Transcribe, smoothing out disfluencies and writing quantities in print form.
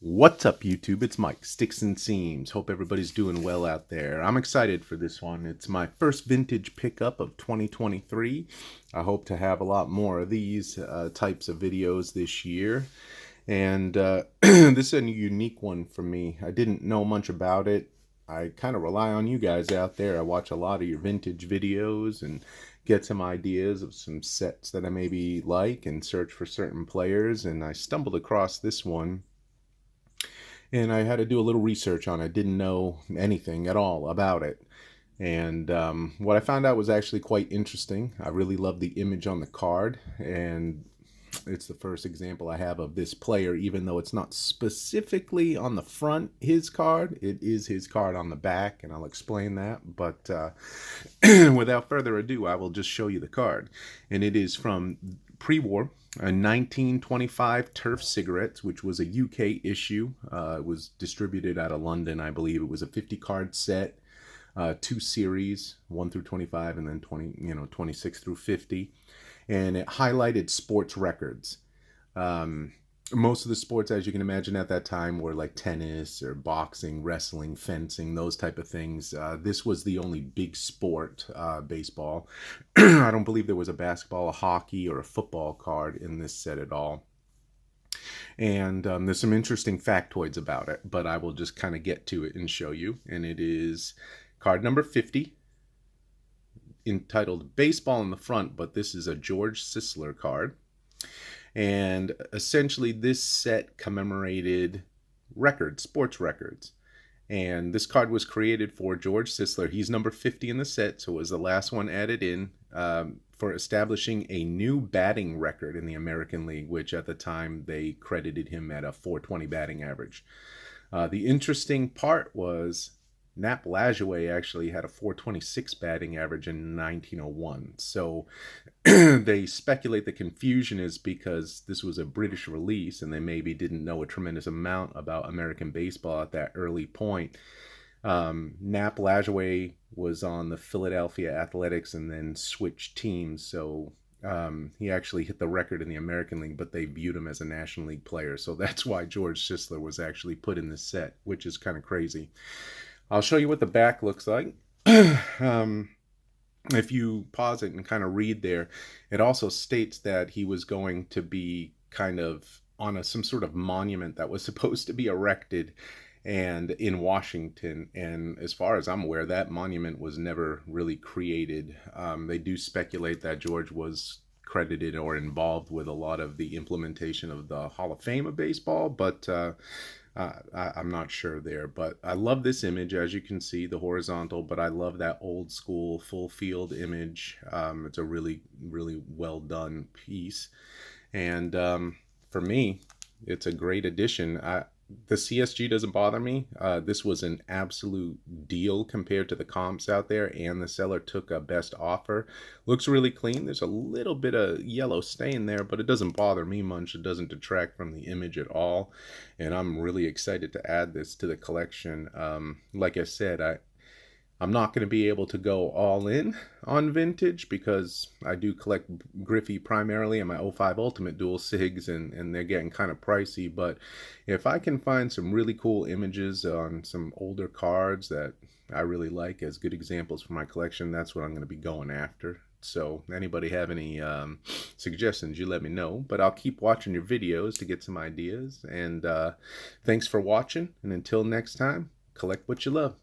What's up, YouTube? It's Mike, Sticks and Seams. Hope everybody's doing well out there. I'm excited for this one. It's my first vintage pickup of 2023. I hope to have a lot more of these types of videos this year. And this is a unique one for me. I didn't know much about it. I kind of rely on you guys out there. I watch a lot of your vintage videos and get some ideas of some sets that I maybe like and search for certain players. And I stumbled across this one. And I had to do a little research on it. Didn't know anything at all about it. And what I found out was actually quite interesting. I really love the image on the card. And it's the first example I have of this player, even though it's not specifically on the front, his card. It is his card on the back, and I'll explain that. But without further ado, I will just show you the card. And it is from pre-war, a 1925 Turf Cigarettes, which was a UK issue. It was distributed out of London, I believe. It was a 50-card set, 2 series, 1 through 25, and then 26 through 50. And it highlighted sports records. Most of the sports, as you can imagine at that time, were like tennis or boxing, wrestling, fencing, those type of things. This was the only big sport, baseball. I don't believe there was a basketball, a hockey, or a football card in this set at all. And there's some interesting factoids about it, but I will just kind of get to it and show you. And it is card number 50, entitled Baseball in the front, but this is a George Sisler card. And essentially this set commemorated records, sports records. And this card was created for George Sisler. He's number 50 in the set, so it was the last one added in for establishing a new batting record in the American League, which at the time they credited him at a .420 batting average. The interesting part was Nap Lajoie actually had a .426 batting average in 1901. So they speculate the confusion is because this was a British release and they maybe didn't know a tremendous amount about American baseball at that early point. Nap Lajoie was on the Philadelphia Athletics and then switched teams. So he actually hit the record in the American League, but they viewed him as a National League player. So that's why George Sisler was actually put in this set, which is kind of crazy. I'll show you what the back looks like. If you pause it and kind of read there, it also states that he was going to be kind of on some sort of monument that was supposed to be erected and in Washington. And as far as I'm aware, that monument was never really created. They do speculate that George was credited or involved with a lot of the implementation of the Hall of Fame of baseball, but I'm not sure there. But I love this image, as you can see, the horizontal, but I love that old school full field image. It's a really, really well done piece. And for me, it's a great addition. The CSG doesn't bother me. This was an absolute deal compared to the comps out there, and the seller took a best offer. Looks really clean. There's a little bit of yellow stain there, but it doesn't bother me much. It doesn't detract from the image at all, and I'm really excited to add this to the collection. Like I said, I'm not going to be able to go all in on vintage because I do collect Griffey primarily and my 05 Ultimate Dual SIGs, and they're getting kind of pricey. But if I can find some really cool images on some older cards that I really like as good examples for my collection, that's what I'm going to be going after. So anybody have any suggestions, you let me know. But I'll keep watching your videos to get some ideas. And thanks for watching. And until next time, collect what you love.